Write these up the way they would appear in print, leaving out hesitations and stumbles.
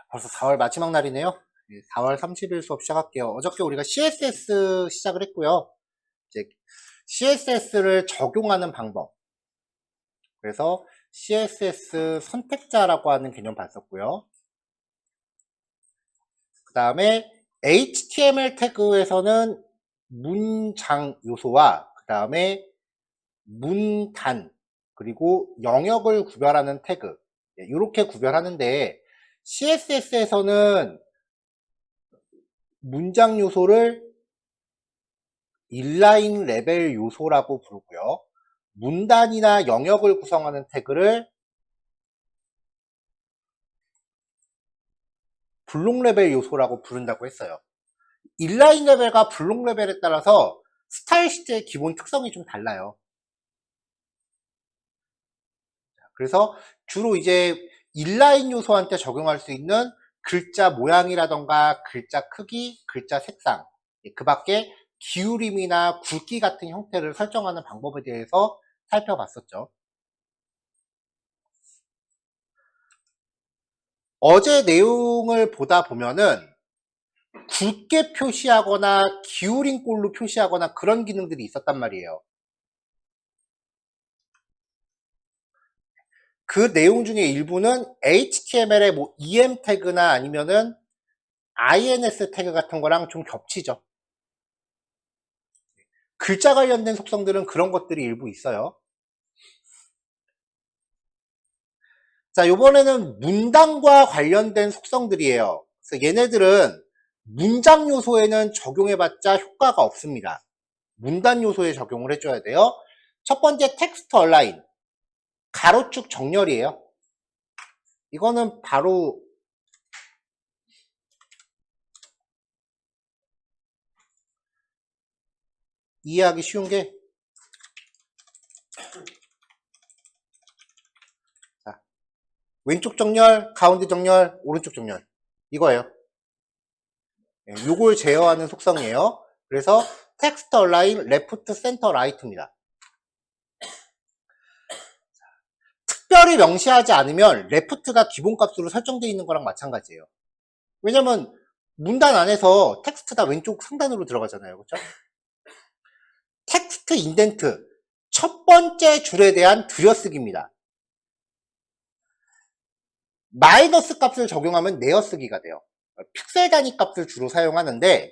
벌써 4월 마지막 날이네요. 4월 30일 수업 시작할게요. 어저께 우리가 CSS 시작을 했고요. 이제 CSS를 적용하는 방법. 그래서 CSS 선택자라고 하는 개념 봤었고요. 그 다음에 HTML 태그에서는 문장 요소와 그 다음에 문단 그리고 영역을 구별하는 태그 이렇게 구별하는데 CSS에서는 문장 요소를 인라인 레벨 요소라고 부르고요. 문단이나 영역을 구성하는 태그를 블록 레벨 요소라고 부른다고 했어요. 인라인 레벨과 블록 레벨에 따라서 스타일 시트의 기본 특성이 좀 달라요. 그래서 주로 이제 인라인 요소한테 적용할 수 있는 글자 모양이라던가 글자 크기, 글자 색상, 그 밖에 기울임이나 굵기 같은 형태를 설정하는 방법에 대해서 살펴봤었죠. 어제 내용을 보다 보면은 굵게 표시하거나 기울인 꼴로 표시하거나 그런 기능들이 있었단 말이에요. 그 내용 중에 일부는 HTML의 뭐 EM 태그나 아니면은 INS 태그 같은 거랑 좀 겹치죠. 글자 관련된 속성들은 그런 것들이 일부 있어요. 자, 요번에는 문단과 관련된 속성들이에요. 그래서 얘네들은 문장 요소에는 적용해봤자 효과가 없습니다. 문단 요소에 적용을 해줘야 돼요. 첫 번째 텍스트 얼라인, 가로축 정렬이에요. 이거는 바로 이해하기 쉬운 게 자, 왼쪽 정렬, 가운데 정렬, 오른쪽 정렬 이거예요. 요걸 제어하는 속성이에요. 그래서 텍스트 얼라인, 레프트, 센터, 라이트입니다. 특별히 명시하지 않으면 레프트가 기본값으로 설정되어 있는 거랑 마찬가지예요. 왜냐면 문단 안에서 텍스트가 왼쪽 상단으로 들어가잖아요. 그렇죠? 텍스트 인덴트 첫 번째 줄에 대한 들여쓰기입니다. 마이너스 값을 적용하면 내어쓰기가 돼요. 픽셀 단위 값을 주로 사용하는데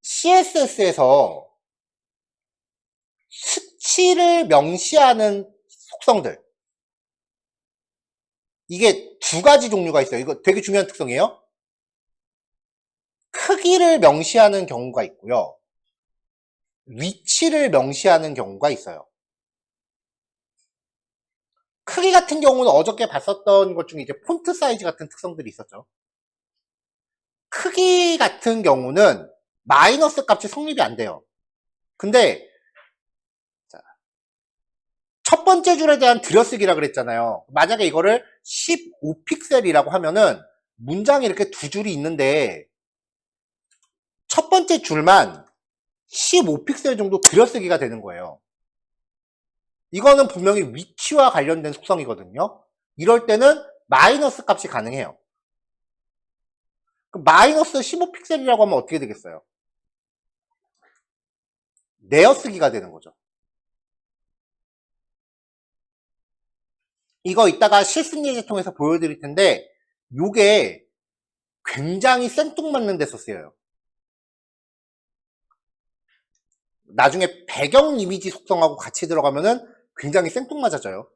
CSS에서 수치를 명시하는 속성들 이게 두 가지 종류가 있어요. 이거 되게 중요한 특성이에요. 크기를 명시하는 경우가 있고요. 위치를 명시하는 경우가 있어요. 크기 같은 경우는 어저께 봤었던 것 중에 이제 폰트 사이즈 같은 특성들이 있었죠. 크기 같은 경우는 마이너스 값이 성립이 안 돼요. 근데 첫 번째 줄에 대한 들여쓰기라 그랬잖아요. 만약에 이거를 15픽셀이라고 하면은 문장이 이렇게 두 줄이 있는데 첫 번째 줄만 15픽셀 정도 들여쓰기가 되는 거예요. 이거는 분명히 위치와 관련된 속성이거든요. 이럴 때는 마이너스 값이 가능해요. 그럼 마이너스 15픽셀이라고 하면 어떻게 되겠어요? 내어쓰기가 되는 거죠. 이거 이따가 실습예제 통해서 보여드릴 텐데 요게 굉장히 생뚱맞는 데서 쓰여요. 나중에 배경 이미지 속성하고 같이 들어가면은 굉장히 생뚱맞아져요.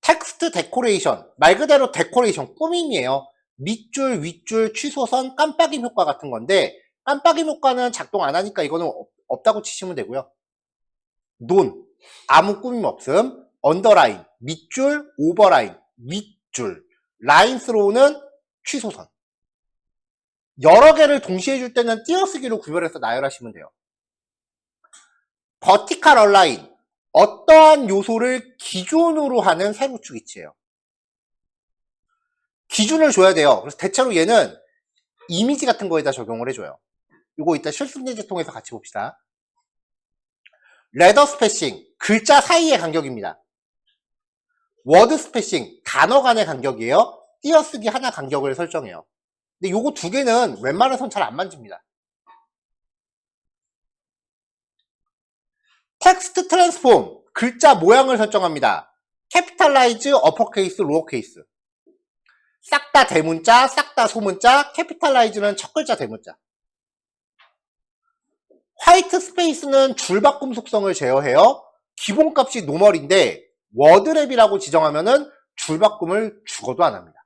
텍스트 데코레이션, 말 그대로 데코레이션, 꾸밈이에요. 밑줄, 윗줄, 취소선, 깜빡임 효과 같은 건데 깜빡임 효과는 작동 안 하니까 이거는 없다고 치시면 되고요. 논, 아무 꾸밈 없음, 언더라인, 밑줄, 오버라인, 윗줄, 라인스로우는 취소선. 여러 개를 동시에 줄 때는 띄어쓰기로 구별해서 나열하시면 돼요. 버티칼 얼라인, 어떠한 요소를 기준으로 하는 세로축 위치예요. 기준을 줘야 돼요. 그래서 대체로 얘는 이미지 같은 거에다 적용을 해줘요. 이거 이따 실습예제 통해서 같이 봅시다. 레더 스페이싱, 글자 사이의 간격입니다. 워드 스페싱, 단어 간의 간격이에요. 띄어쓰기 하나 간격을 설정해요. 근데 요거 두 개는 웬만해선 잘 안 만집니다. 텍스트 트랜스폼, 글자 모양을 설정합니다. 캐피탈라이즈, 어퍼케이스, 로어케이스. 싹 다 대문자, 싹 다 소문자, 캐피탈라이즈는 첫 글자 대문자. 화이트 스페이스는 줄바꿈 속성을 제어해요. 기본값이 노멀인데 워드랩이라고 지정하면은 줄바꿈을 죽어도 안 합니다.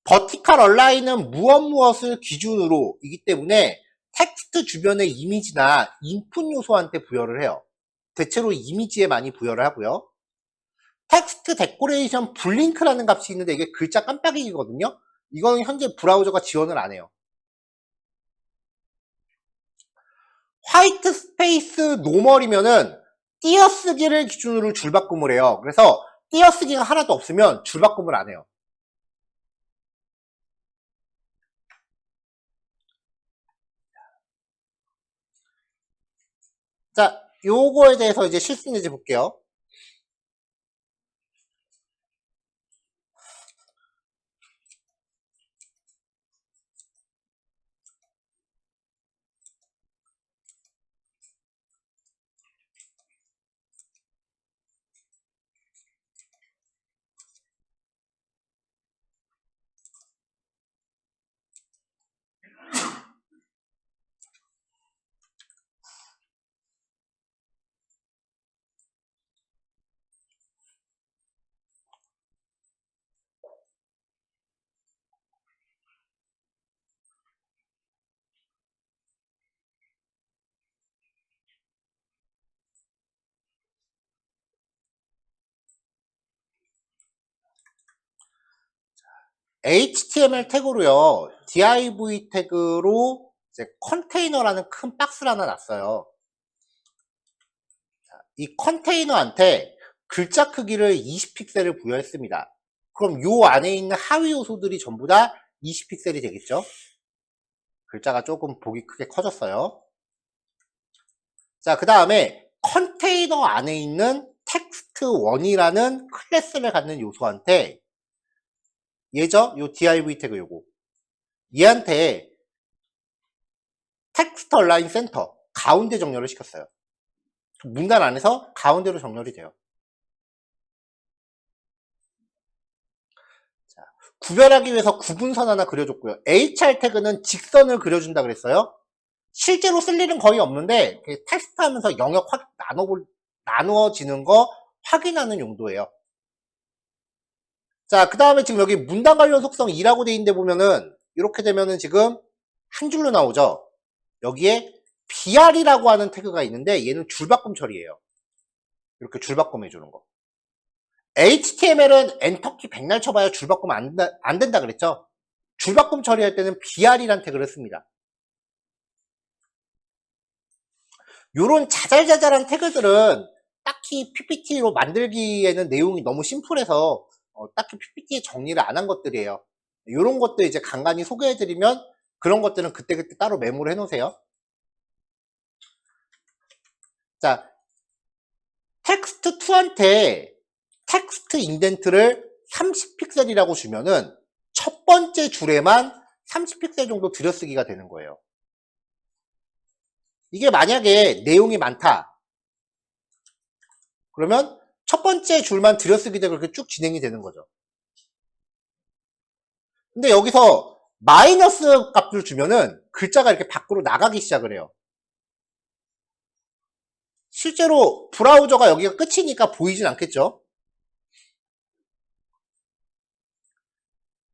버티컬 얼라인은 무엇을 기준으로 이기 때문에 텍스트 주변의 이미지나 인풋 요소한테 부여를 해요. 대체로 이미지에 많이 부여를 하고요. 텍스트 데코레이션 블링크라는 값이 있는데 이게 글자 깜빡이거든요. 이거는 현재 브라우저가 지원을 안 해요. 화이트 스페이스 노멀이면은 띄어쓰기를 기준으로 줄바꿈을 해요. 그래서 띄어쓰기가 하나도 없으면 줄바꿈을 안 해요. 자, 요거에 대해서 이제 실습 예제 볼게요. HTML 태그로요, div 태그로 이제 컨테이너라는 큰 박스를 하나 놨어요. 이 컨테이너한테 글자 크기를 20픽셀을 부여했습니다. 그럼 요 안에 있는 하위 요소들이 전부 다 20픽셀이 되겠죠? 글자가 조금 보기 크게 커졌어요. 자, 그 다음에 컨테이너 안에 있는 텍스트1이라는 클래스를 갖는 요소한테 얘죠? 요 div 태그 요거. 얘한테 텍스트 얼라인 센터 가운데 정렬을 시켰어요. 문단 안에서 가운데로 정렬이 돼요. 자, 구별하기 위해서 구분선 하나 그려줬고요. HR 태그는 직선을 그려준다 그랬어요. 실제로 쓸 일은 거의 없는데 테스트하면서 영역 나누어지는 거 확인하는 용도예요. 자, 그 다음에 지금 여기 문단 관련 속성 2라고 돼 있는데 보면은 이렇게 되면은 지금 한 줄로 나오죠. 여기에 br이라고 하는 태그가 있는데 얘는 줄바꿈 처리예요. 이렇게 줄바꿈 해주는 거. HTML은 엔터키 백날 쳐봐야 줄바꿈 안 된다 그랬죠. 줄바꿈 처리할 때는 br이란 태그를 씁니다. 요런 자잘자잘한 태그들은 딱히 PPT로 만들기에는 내용이 너무 심플해서 딱히 PPT에 정리를 안 한 것들이에요. 요런 것들 이제 간간히 소개해드리면 그런 것들은 그때그때 따로 메모를 해놓으세요. 자, 텍스트2한테 텍스트 인덴트를 30픽셀이라고 주면은 첫 번째 줄에만 30픽셀 정도 들여쓰기가 되는 거예요. 이게 만약에 내용이 많다. 그러면 첫 번째 줄만 들여쓰기 되고 그렇게 쭉 진행이 되는 거죠. 근데 여기서 마이너스 값을 주면은 글자가 이렇게 밖으로 나가기 시작을 해요. 실제로 브라우저가 여기가 끝이니까 보이진 않겠죠.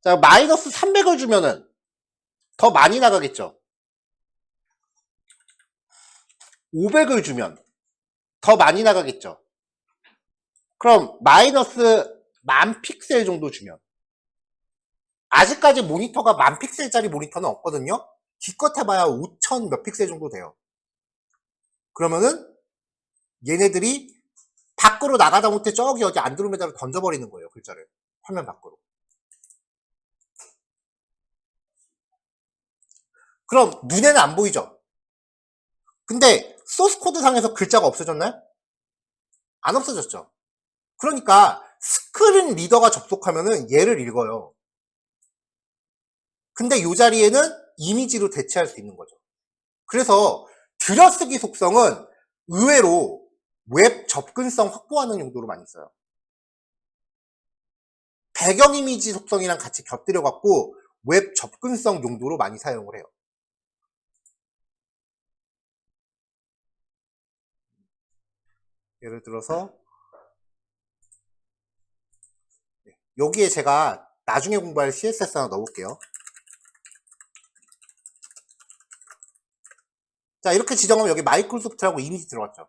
자, 마이너스 300을 주면은 더 많이 나가겠죠. 500을 주면 더 많이 나가겠죠. 그럼 마이너스 10,000픽셀 정도 주면, 아직까지 모니터가 10,000픽셀짜리 모니터는 없거든요. 기껏 해봐야 5,000 몇 픽셀 정도 돼요. 그러면은 얘네들이 밖으로 나가다 못해 저기 어디 안드로메다로 던져버리는 거예요. 글자를 화면 밖으로. 그럼 눈에는 안 보이죠. 근데 소스 코드 상에서 글자가 없어졌나요? 안 없어졌죠. 그러니까 스크린 리더가 접속하면은 얘를 읽어요. 근데 이 자리에는 이미지로 대체할 수 있는 거죠. 그래서 들여쓰기 속성은 의외로 웹 접근성 확보하는 용도로 많이 써요. 배경 이미지 속성이랑 같이 곁들여 갖고 웹 접근성 용도로 많이 사용을 해요. 예를 들어서 여기에 제가 나중에 공부할 CSS 하나 넣어볼게요. 자, 이렇게 지정하면 여기 마이크로소프트라고 이미지 들어갔죠.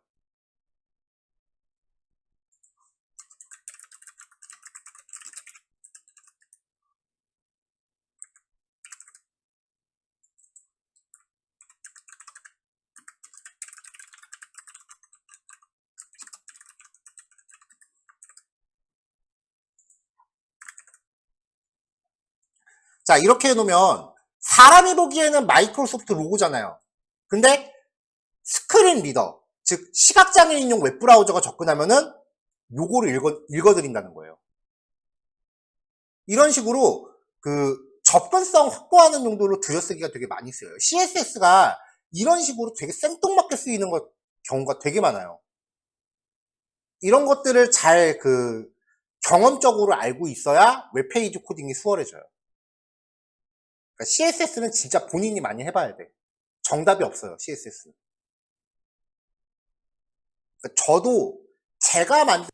자, 이렇게 해놓으면 사람이 보기에는 마이크로소프트 로고잖아요. 근데 스크린 리더, 즉 시각장애인용 웹브라우저가 접근하면은 요거를 읽어드린다는 거예요. 이런 식으로 그 접근성 확보하는 용도로 들여쓰기가 되게 많이 쓰여요. CSS가 이런 식으로 되게 생뚱맞게 쓰이는 경우가 되게 많아요. 이런 것들을 잘 경험적으로 알고 있어야 웹페이지 코딩이 수월해져요. 그러니까 CSS는 진짜 본인이 많이 해봐야 돼. 정답이 없어요, CSS. 그러니까 저도 제가 만든